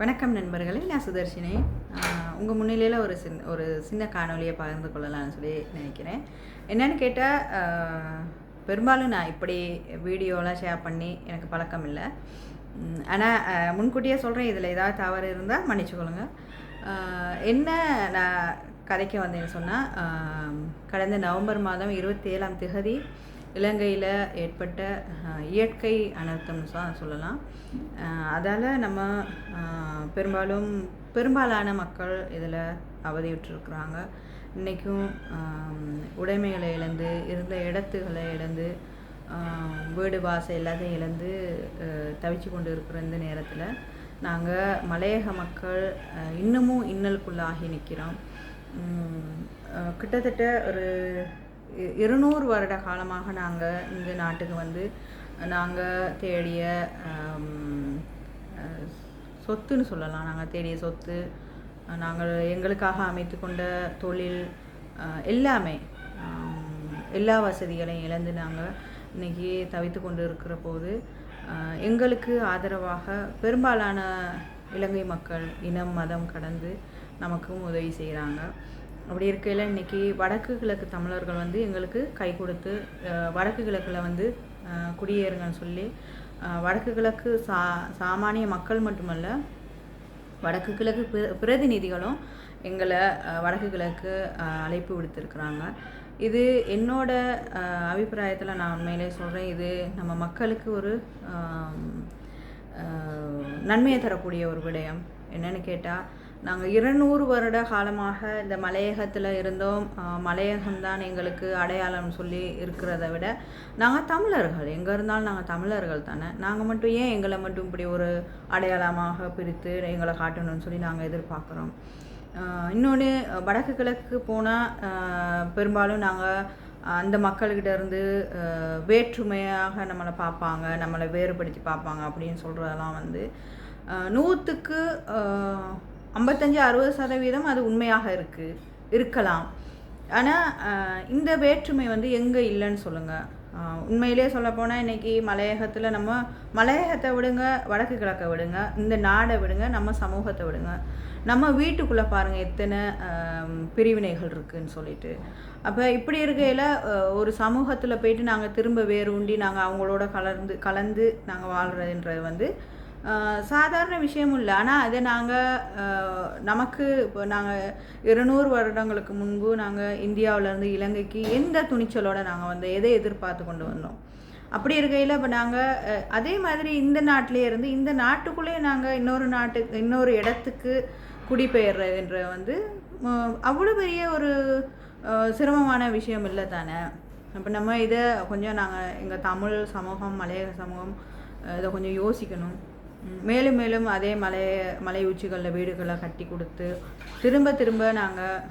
வணக்கம் நண்பர்களே, நான் சுதர்ஷினி. உங்கள் முன்னிலையில் ஒரு சின்ன காணொலியை பகிர்ந்து கொள்ளலாம்னு சொல்லி நினைக்கிறேன். என்னென்னு கேட்டால், பெரும்பாலும் நான் இப்படி வீடியோலாம் ஷேர் பண்ணி எனக்கு பழக்கம் இல்லை. ஆனால் முன்கூட்டியே சொல்கிறேன், இதில் ஏதாவது தவறு இருந்தால் மன்னிச்சுக்கொள்ளுங்க. என்ன நான் கதைக்க வந்தேன்னு சொன்னால், கடந்த நவம்பர் மாதம் 27ஆம் தேதி இலங்கையில் ஏற்பட்ட இயற்கை அனர்த்தம்னு சொல்லலாம். அதால் நம்ம பெரும்பாலான மக்கள் இதில் அவதியுற்றிருக்கிறாங்க. இன்றைக்கும் உடைமைகளை இழந்து, இருந்த இடத்துகளை இழந்து, வீடு வாசல் எல்லாத்தையும் இழந்து தவிச்சு கொண்டு இருக்கிற இந்த நேரத்தில் நாங்கள் மலையக மக்கள் இன்னமும் இன்னலுக்குள்ளாகி நிற்கிறோம். கிட்டத்தட்ட ஒரு 200 வருட காலமாக நாங்கள் இந்த நாட்டுக்கு வந்து நாங்கள் தேடிய சொத்துன்னு சொல்லலாம். நாங்கள் தேடிய சொத்து, நாங்கள் எங்களுக்காக அமைத்து கொண்ட தொழில், எல்லாமே எல்லா வசதிகளையும் இழந்து நாங்கள் இன்றைக்கி தவித்து கொண்டு இருக்கிற போது எங்களுக்கு ஆதரவாக பெரும்பாலான இலங்கை மக்கள் இனம் மதம் கடந்து நமக்கும் உதவி செய்கிறாங்க. அப்படி இருக்கையில் இன்றைக்கி வடக்கு கிழக்கு தமிழர்கள் வந்து எங்களுக்கு கை கொடுத்து வடக்கு கிழக்கில் வந்து குடியேறுங்கன்னு சொல்லி வடக்கு கிழக்கு சாமானிய மக்கள் மட்டுமல்ல, வடக்கு கிழக்கு பிரதிநிதிகளும் எங்களை வடக்கு கிழக்கு அழைப்பு விடுத்திருக்கிறாங்க. இது என்னோட அபிப்பிராயத்தில் நான் உண்மையிலே சொல்கிறேன், இது நம்ம மக்களுக்கு ஒரு நன்மையை தரக்கூடிய ஒரு விடயம். என்னென்னு கேட்டால், நாங்கள் 200 வருட காலமாக இந்த மலையகத்தில் இருந்தோம். மலையகம்தான் எங்களுக்கு அடையாளம் சொல்லி இருக்கிறத விட, நாங்கள் தமிழர்கள், எங்கே இருந்தாலும் நாங்கள் தமிழர்கள் தானே. நாங்கள் மட்டும் ஏன் எங்களை மட்டும் இப்படி ஒரு அடையாளமாக பிரித்து எங்களை காட்டணும்னு சொல்லி நாங்கள் எதிர்பார்க்குறோம். இன்னொன்று, வடக்கு கிழக்கு போனால் பெரும்பாலும் நாங்கள் அந்த மக்கள்கிட்ட இருந்து வேற்றுமையாக நம்மளை பார்ப்பாங்க, நம்மளை வேறுபடுத்தி பார்ப்பாங்க அப்படின்னு சொல்கிறதெல்லாம் வந்து 100க்கு 55-60% அது உண்மையாக இருக்கலாம். ஆனால் இந்த வேற்றுமை வந்து எங்கே இல்லைன்னு சொல்லுங்கள். உண்மையிலே சொல்லப்போனால் இன்றைக்கி மலையகத்தில் நம்ம மலையகத்தை விடுங்க, வடக்கு கிழக்கை விடுங்க, இந்த நாடை விடுங்க, நம்ம சமூகத்தை விடுங்க, நம்ம வீட்டுக்குள்ளே பாருங்கள் எத்தனை பிரிவினைகள் இருக்குதுன்னு சொல்லிட்டு. அப்போ இப்படி இருக்கையில் ஒரு சமூகத்தில் போயிட்டு நாங்கள் திரும்ப வேரூண்டி நாங்கள் அவங்களோட கலந்து நாங்கள் வாழ்கிறதுன்றது வந்து சாதாரண விஷயமும் இல்லை. ஆனால் அதை நமக்கு இப்போ நாங்கள் 200 வருடங்களுக்கு முன்பு நாங்கள் இந்தியாவிலேருந்து இலங்கைக்கு எந்த துணிச்சலோடு நாங்கள் வந்து எதை எதிர்பார்த்து கொண்டு வந்தோம். அப்படி இருக்கையில் இப்போ நாங்கள் அதே மாதிரி இந்த நாட்டிலே இருந்து இந்த நாட்டுக்குள்ளேயே நாங்கள் இன்னொரு இடத்துக்கு குடிபெயர்றதுன்ற வந்து அவ்வளோ பெரிய ஒரு சிரமமான விஷயம் இல்லை தானே. இப்போ நம்ம இதை கொஞ்சம் நாங்கள் எங்கள் தமிழ் சமூகம், மலையக சமூகம் இதை கொஞ்சம் யோசிக்கணும். மேலும் மேலும் அதே மலை உச்சிகளில் வீடுகளை கட்டி கொடுத்து திரும்ப நாங்கள்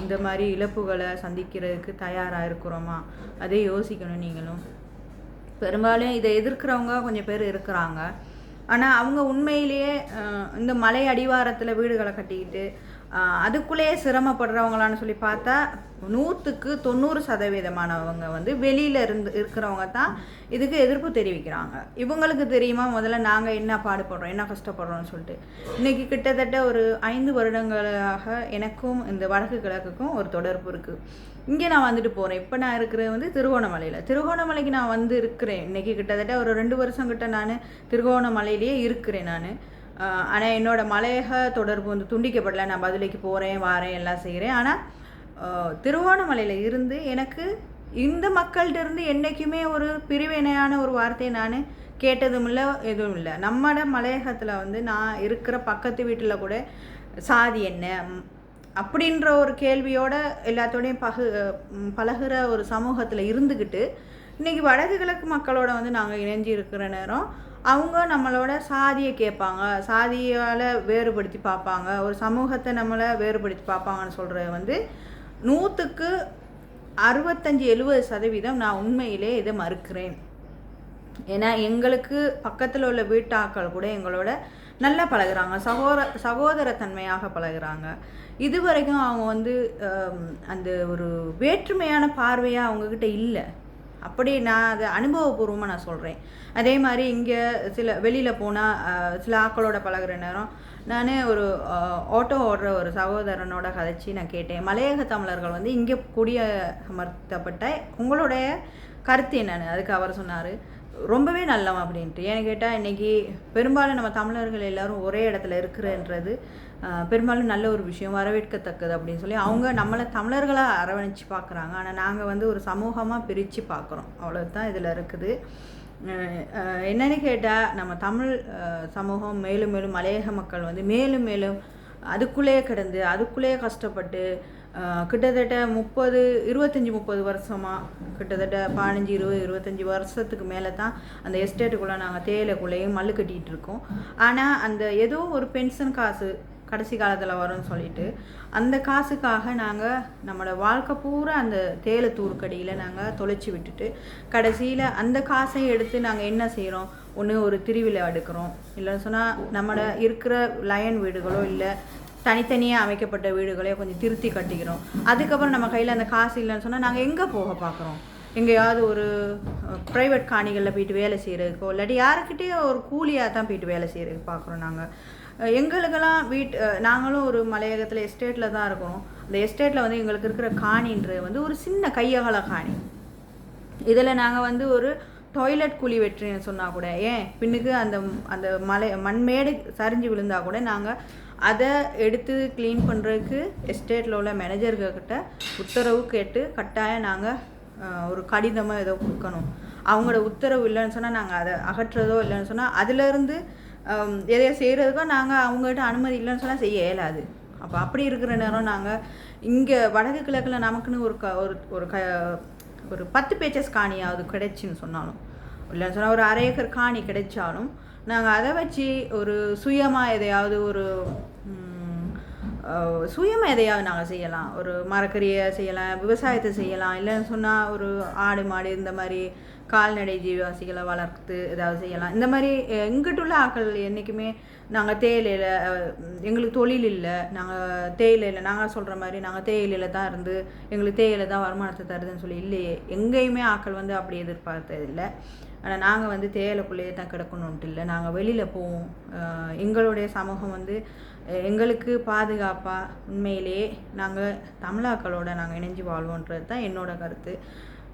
இந்த மாதிரி இழப்புகளை சந்திக்கிறதுக்கு தயாராக இருக்கிறோமா, அதே யோசிக்கணும் நீங்களும். பெரும்பாலும் இதை எதிர்க்கிறவங்க கொஞ்சம் பேர் இருக்கிறாங்க. ஆனால் அவங்க உண்மையிலேயே இந்த மலை அடிவாரத்தில் வீடுகளை கட்டிக்கிட்டு அதுக்குள்ளேயே சிரமப்படுறவங்களான்னு சொல்லி பார்த்தா 100க்கு 90% வந்து வெளியில் இருக்கிறவங்க தான் இதுக்கு எதிர்ப்பு தெரிவிக்கிறாங்க. இவங்களுக்கு தெரியுமா முதல்ல நாங்கள் என்ன பாடுபடுறோம், என்ன கஷ்டப்படுறோம்னு சொல்லிட்டு. இன்றைக்கி கிட்டத்தட்ட ஒரு 5 வருடங்களாக எனக்கும் இந்த வடக்கு கிழக்குக்கும் ஒரு தொடர்பு இருக்குது. இங்கே நான் வந்துட்டு போகிறேன். இப்போ நான் இருக்கிறது வந்து திருகோணமலைக்கு நான் வந்து இருக்கிறேன். இன்றைக்கி கிட்டத்தட்ட ஒரு 2 வருஷம் கிட்ட நான் திருகோணமலையிலேயே இருக்கிறேன் நான். ஆனால் என்னோடய மலையக தொடர்பு வந்து துண்டிக்கப்படலை. நான் பதிலைக்கு போகிறேன், வாரேன், எல்லாம் செய்கிறேன். ஆனால் திருகோணமலையில் இருந்து எனக்கு இந்த மக்கள்கிட்ட இருந்து என்றைக்குமே ஒரு பிரிவினையான ஒரு வார்த்தையை நான் கேட்டதும் இல்லை, எதுவும் இல்லை. நம்மட மலையகத்தில் வந்து நான் இருக்கிற பக்கத்து வீட்டில் கூட சாதி என்ன அப்படின்ற ஒரு கேள்வியோடு எல்லாத்தோடையும் பழகுற ஒரு சமூகத்தில் இருந்துக்கிட்டு இன்றைக்கி வடக்கு கிழக்கு மக்களோட வந்து நாங்கள் இணைஞ்சி இருக்கிற நேரம் அவங்க நம்மளோட சாதியை கேட்பாங்க, சாதியால் வேறுபடுத்தி பார்ப்பாங்க, ஒரு சமூகத்தை நம்மளை வேறுபடுத்தி பார்ப்பாங்கன்னு சொல்கிறது வந்து 100க்கு 65-70% நான் உண்மையிலே இதை மறுக்கிறேன். ஏன்னா எங்களுக்கு பக்கத்தில் உள்ள வீட்டாக்கள் கூட எங்களோட நல்லா பழகுறாங்க, சகோதரத்தன்மையாக பழகுறாங்க. இது வரைக்கும் அவங்க வந்து அந்த ஒரு வேற்றுமையான பார்வையாக அவங்கக்கிட்ட இல்லை. அப்படி நான் அதை அனுபவபூர்வமாக நான் சொல்கிறேன். அதே மாதிரி இங்கே வெளியில் போனால் சில ஆக்களோட பழகுற நேரம் நான் ஒரு ஆட்டோ ஓடுற ஒரு சகோதரனோட கதைச்சி நான் கேட்டேன், மலையக தமிழர்கள் வந்து இங்கே குடியமர்த்தப்பட்ட உங்களுடைய கருத்து என்னன்னு. அதுக்கு அவர் சொன்னார், ரொம்பவே நல்லவன் அப்படின்ட்டு. ஏன்னு கேட்டால் இன்றைக்கி பெரும்பாலும் நம்ம தமிழர்கள் எல்லோரும் ஒரே இடத்துல இருக்கிறன்றது பெரும்பாலும் நல்ல ஒரு விஷயம், வரவேற்கத்தக்கது அப்படின்னு சொல்லி அவங்க நம்மளை தமிழர்களாக அரவணைச்சு பார்க்குறாங்க. ஆனால் நாங்கள் வந்து ஒரு சமூகமாக பிரித்து பார்க்குறோம், அவ்வளோதான் இதில் இருக்குது. என்னென்னு கேட்டால் நம்ம தமிழ் சமூகம் மேலும் மேலும் மலையக மக்கள் வந்து மேலும் மேலும் அதுக்குள்ளேயே கிடந்து அதுக்குள்ளேயே கஷ்டப்பட்டு கிட்டத்தட்ட 25-30 வருஷமாக, கிட்டத்தட்ட 15-20-25 வருஷத்துக்கு மேலே தான் அந்த எஸ்டேட்டுக்குள்ளே நாங்கள் தேயிலைக்குள்ளேயும் மல்லு கட்டிகிட்டு இருக்கோம். ஆனால் அந்த ஏதோ ஒரு பென்ஷன் காசு கடைசி காலத்தில் வரும்னு சொல்லிட்டு அந்த காசுக்காக நாங்கள் நம்மளோட வாழ்க்கை பூரா அந்த தேயிலை தூருக்கடியில் நாங்கள் தொலைச்சி விட்டுட்டு கடைசியில் அந்த காசை எடுத்து நாங்கள் என்ன செய்கிறோம், ஒன்று ஒரு திருவிழா எடுக்கிறோம், இல்லைன்னு சொன்னால் நம்மளோட இருக்கிற லயன் வீடுகளோ இல்லை தனித்தனியாக அமைக்கப்பட்ட வீடுகளையோ கொஞ்சம் திருத்தி கட்டிக்கிறோம். அதுக்கப்புறம் நம்ம கையில் அந்த காசு இல்லைன்னு சொன்னால் நாங்கள் எங்கே போக பார்க்குறோம், எங்கேயாவது ஒரு ப்ரைவேட் காணிகளில் போயிட்டு வேலை செய்கிறதுக்கோ இல்லாட்டி யாருக்கிட்டேயோ ஒரு கூலியாக தான் போயிட்டு வேலை செய்கிறதுக்கு பார்க்குறோம். நாங்கள் எங்களுக்கெல்லாம் நாங்களும் ஒரு மலையகத்தில் எஸ்டேட்டில் தான் இருக்கோம். அந்த எஸ்டேட்டில் வந்து எங்களுக்கு இருக்கிற காணின்றது வந்து ஒரு சின்ன கையகல காணி. இதில் நாங்கள் வந்து ஒரு டாய்லெட் குழி வெட்டுறேன்னு சொன்னால் கூட, ஏன் பின்னுக்கு அந்த அந்த மண்மேடு சரிஞ்சு விழுந்தா கூட நாங்கள் அதை எடுத்து க்ளீன் பண்ணுறதுக்கு எஸ்டேட்டில் உள்ள மேனேஜர்கிட்ட உத்தரவு கேட்டு கட்டாயம் நாங்கள் ஒரு கடிதமாக ஏதோ கொடுக்கணும். அவங்களோட உத்தரவு இல்லைன்னு சொன்னால் நாங்கள் அதை அகற்றுறதோ இல்லைன்னு சொன்னால் அதிலேருந்து எதையோ செய்கிறதுக்கோ நாங்கள் அவங்ககிட்ட அனுமதி இல்லைன்னு சொன்னால் செய்ய இயலாது. அப்போ அப்படி இருக்கிற நேரம் நாங்கள் இங்கே வடக்கு கிழக்கில் நமக்குன்னு ஒரு 10 பேச்சஸ் காணியாவது கிடைச்சின்னு சொன்னாலும், இல்லைன்னு சொன்னால் ஒரு 1/2 ஏக்கர் காணி கிடைச்சாலும் நாங்கள் அதை வச்சு ஒரு சுயமாக எதையாவது நாங்கள் செய்யலாம். ஒரு மரக்கறியை செய்யலாம், விவசாயத்தை செய்யலாம், இல்லைன்னு சொன்னால் ஒரு ஆடு மாடு இந்த மாதிரி கால்நடை ஜீவவாசிகளை வளர்த்து ஏதாவது செய்யலாம். இந்த மாதிரி எங்கிட்டுள்ள ஆக்கள் என்றைக்குமே நாங்கள் தேயிலையில் எங்களுக்கு தொழில் இல்லை, நாங்கள் தேயிலையில் நாங்கள் சொல்கிற மாதிரி நாங்கள் தேயிலையில் தான் இருந்து எங்களுக்கு தேயிலை தான் வருமானத்தை தருதுன்னு சொல்லி இல்லையே. எங்கேயுமே ஆக்கள் வந்து அப்படி எதிர்பார்த்ததில்லை. ஆனால் நாங்கள் வந்து தேயிலைக்குள்ளேயே தான் கிடக்கணுன்ட்டு இல்லை, நாங்கள் வெளியில் போவோம். எங்களுடைய சமூகம் வந்து எங்களுக்கு பாதுகாப்பாக உண்மையிலேயே நாங்கள் தமிழாக்களோட நாங்கள் இணைஞ்சு வாழ்வோன்றது தான் என்னோடய கருத்து.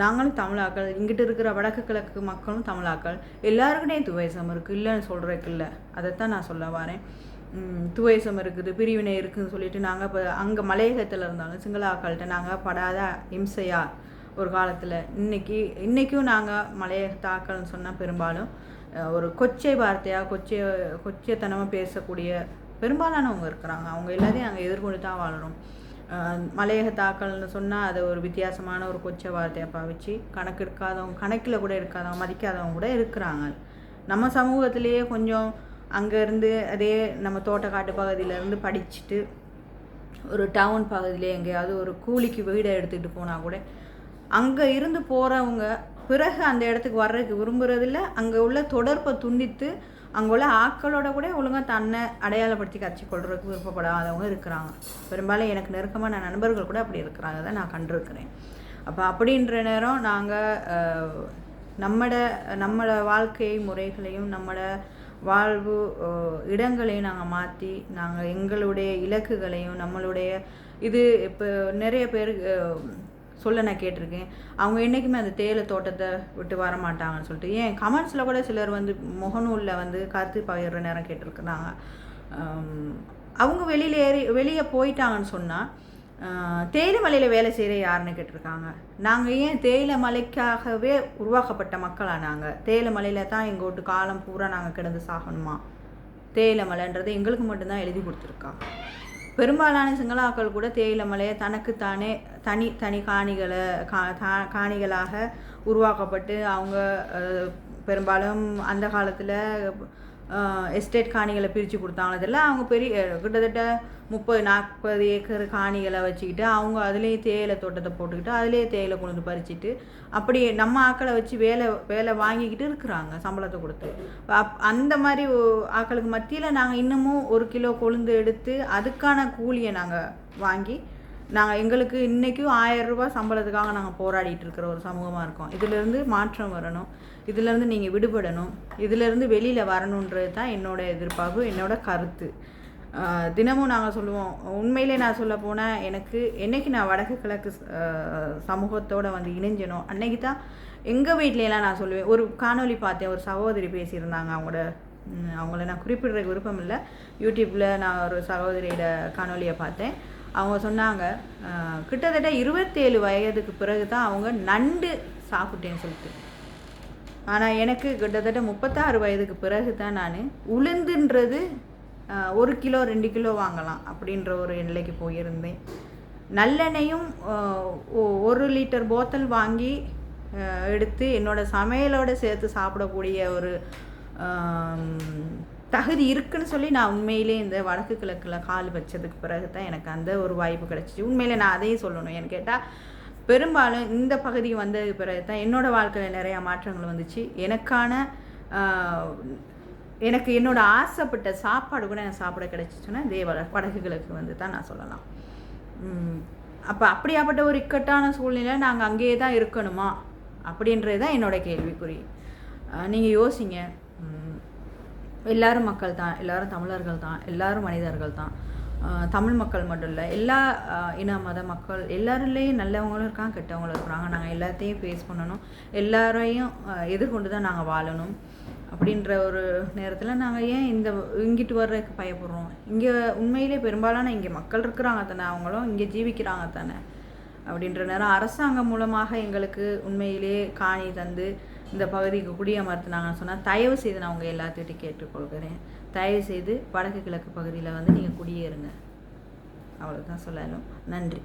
நாங்களும் தமிழாக்கள், இங்கிட்டு இருக்கிற வடக்கு கிழக்கு மக்களும் தமிழாக்கள், எல்லாருக்குமே துவேசம் இருக்குது, இல்லைன்னு சொல்கிறதுக்கு இல்லை. அதைத்தான் நான் சொல்ல வரேன். துவேசம் இருக்குது, பிரிவினை இருக்குதுன்னு சொல்லிட்டு நாங்கள் இப்போ அங்கே மலையகத்தில் இருந்தாலும் சிங்களாக்கள்கிட்ட நாங்கள் படாத இம்சையா ஒரு காலத்தில் இன்றைக்கும் நாங்கள் மலையகத்தாக்கள்னு சொன்னால் பெரும்பாலும் ஒரு கொச்சை வார்த்தையாக கொச்சைத்தனமாக பேசக்கூடிய பெரும்பாலானவங்க இருக்கிறாங்க. அவங்க எல்லாத்தையும் நாங்கள் எதிர்கொண்டு தான் வாழறோம். மலையகத்தாக்கள்னு சொன்னால் அதை ஒரு வித்தியாசமான ஒரு கொச்சை வார்த்தையை பாவிச்சு கணக்கில் கூட இருக்காதவங்க, மதிக்காதவங்க கூட இருக்கிறாங்க. நம்ம சமூகத்திலேயே கொஞ்சம் அங்கேருந்து அதே நம்ம தோட்டக்காட்டு பகுதியிலேருந்து படிச்சுட்டு ஒரு டவுன் பகுதியிலே எங்கேயாவது ஒரு கூலிக்கு வீடை எடுத்துகிட்டு போனால் கூட அங்கே இருந்து போகிறவங்க பிறகு அந்த இடத்துக்கு வர்றதுக்கு விரும்புகிறதில்ல. அங்கே உள்ள தொடர்பை துண்டித்து அங்கே உள்ள ஆக்களோட கூட ஒழுங்காக தன்னை அடையாளப்படுத்தி கட்சி கொள்றதுக்கு விருப்பப்படாதவங்க இருக்கிறாங்க. பெரும்பாலும் எனக்கு நெருக்கமான நண்பர்கள் கூட அப்படி இருக்கிறாங்க தான் நான் கண்டிருக்கிறேன். அப்போ அப்படின்ற நேரம் நாங்கள் நம்மளோட வாழ்க்கை முறைகளையும் நம்மளோட வாழ்வு இடங்களையும் நாங்கள் மாற்றி நாங்கள் எங்களுடைய இலக்குகளையும் நம்மளுடைய இப்போ நிறைய பேர் சொல்ல நான் கேட்டிருக்கேன், அவங்க என்றைக்குமே அந்த தேயிலை தோட்டத்தை விட்டு வர மாட்டாங்கன்னு சொல்லிட்டு. ஏன் கமெண்ட்ஸில் கூட சிலர் வந்து முகநூலில் வந்து கருத்து பகிர்ற நேரம் கேட்டிருக்கிறாங்க. அவங்க வெளியே போயிட்டாங்கன்னு சொன்னால் தேயிலை மலையில் வேலை செய்கிற யாருன்னு கேட்டிருக்காங்க. நாங்கள் ஏன் தேயிலை மலைக்காகவே உருவாக்கப்பட்ட மக்களாக நாங்கள் தேயிலை மலையில் தான் எங்கள் வீட்டு காலம் பூரா நாங்கள் கிடந்து சாகணுமா? தேயிலை மலைன்றது எங்களுக்கு மட்டும்தான் எழுதி கொடுத்துருக்காங்க. பெரும்பாலான சிங்களாக்கள் கூட தேயிலை மலையை தனக்குத்தானே தனி காணிகளாக உருவாக்கப்பட்டு அவங்க பெரும்பாலும் அந்த காலத்தில் எஸ்டேட் காணிகளை பிரித்து கொடுத்தாங்க. இதெல்லாம் அவங்க கிட்டத்தட்ட 30-40 ஏக்கர் காணிகளை வச்சுக்கிட்டு அவங்க அதுலேயே தேயிலை தோட்டத்தை போட்டுக்கிட்டு அதுலேயே தேயிலை கொண்டு பறிச்சுட்டு அப்படி நம்ம ஆக்களை வச்சு வேலை வாங்கிக்கிட்டு இருக்கிறாங்க சம்பளத்தை கொடுத்து. அந்த மாதிரி ஆக்களுக்கு மத்தியில் நாங்கள் இன்னமும் 1 கிலோ கொழுந்து எடுத்து அதுக்கான கூலியை நாங்கள் வாங்கி நாங்கள் எங்களுக்கு இன்றைக்கும் 1000 ரூபாய் சம்பளத்துக்காக நாங்கள் போராடிட்டு இருக்கிற ஒரு சமூகமாக இருக்கோம். இதிலேருந்து மாற்றம் வரணும், இதிலேருந்து நீங்கள் விடுபடணும், இதிலேருந்து வெளியில் வரணுன்றது தான் என்னோடய எதிர்பார்ப்பு, என்னோடய கருத்து. தினமும் நாங்கள் சொல்லுவோம். உண்மையிலே நான் சொல்ல போனால் எனக்கு என்றைக்கு நான் வடக்கு கிழக்கு சமூகத்தோடு வந்து இணைஞ்சனோ அன்றைக்கி தான் எங்கள் வீட்லையெல்லாம் நான் சொல்லுவேன். ஒரு காணொலி பார்த்தேன், ஒரு சகோதரி பேசியிருந்தாங்க. அவங்கள நான் குறிப்பிடுற விருப்பம் இல்லை. யூடியூப்பில் நான் ஒரு சகோதரியோட காணொலியை பார்த்தேன். அவங்க சொன்னாங்க கிட்டத்தட்ட 27 வயதுக்கு பிறகு தான் அவங்க நண்டு சாப்பிட்டேன்னு சொல்லிட்டு. ஆனால் எனக்கு கிட்டத்தட்ட 36 வயதுக்கு பிறகு தான் நான் உளுந்துன்றது 1 கிலோ 2 கிலோ வாங்கலாம் அப்படின்ற ஒரு நிலைக்கு போயிருந்தேன். நல்லெண்ணெயும் 1 லிட்டர் போத்தல் வாங்கி எடுத்து என்னோடய சமையலோடு சேர்த்து சாப்பிடக்கூடிய ஒரு தகுதி இருக்குன்னு சொல்லி நான் உண்மையிலே இந்த வடக்கு கிழக்கில் கால் வச்சதுக்கு பிறகு தான் எனக்கு அந்த ஒரு வாய்ப்பு கிடச்சிச்சு. உண்மையிலே நான் அதையும் சொல்லணும். ஏன்னு கேட்டால் பெரும்பாலும் இந்த பகுதிக்கு வந்ததுக்கு பிறகு தான் என்னோடய வாழ்க்கையில் நிறையா மாற்றங்கள் வந்துச்சு. எனக்கு என்னோடய ஆசைப்பட்ட சாப்பாடு கூட எனக்கு சாப்பிட கிடச்சிச்சுன்னா வடக்கு கிழக்கு வந்து தான் நான் சொல்லலாம். அப்போ அப்படியாப்பட்ட ஒரு இக்கட்டான சூழ்நிலை நாங்கள் அங்கேயே தான் இருக்கணுமா அப்படின்றது தான் என்னோடய கேள்விக்குறி. நீங்கள் யோசிங்க. எல்லாரும் மக்கள் தான், எல்லாரும் தமிழர்கள் தான், எல்லாரும் மனிதர்கள் தான். தமிழ் மக்கள் மட்டும் இல்லை, எல்லா இன மத மக்கள் எல்லாருலேயும் நல்லவங்களும் இருக்காங்க, கெட்டவங்களும் இருக்கிறாங்க. நாங்கள் எல்லாத்தையும் ஃபேஸ் பண்ணணும், எல்லாரையும் எதிர்கொண்டு தான் நாங்கள் வாழணும். அப்படின்ற ஒரு நேரத்தில் நாங்கள் ஏன் இங்கிட்டு வர்றதுக்கு பயப்படுறோம்? இங்கே உண்மையிலே பெரும்பாலான இங்கே மக்கள் இருக்கிறாங்க தானே, அவங்களும் இங்கே ஜீவிக்கிறாங்க தானே. அப்படின்ற நேரம் அரசாங்கம் மூலமாக எங்களுக்கு உண்மையிலே காணி தந்து இந்த பகுதிக்கு குடியமர்த்தினாங்கன்னு சொன்னால் தயவு செய்து நான் உங்கள் எல்லாத்துக்கிட்டையும் கேட்டுக்கொள்கிறேன். தயவு செய்து வடக்கு கிழக்கு பகுதியில் வந்து நீங்கள் குடியேறுங்க. அவ்வளோதான் சொல்லணும். நன்றி.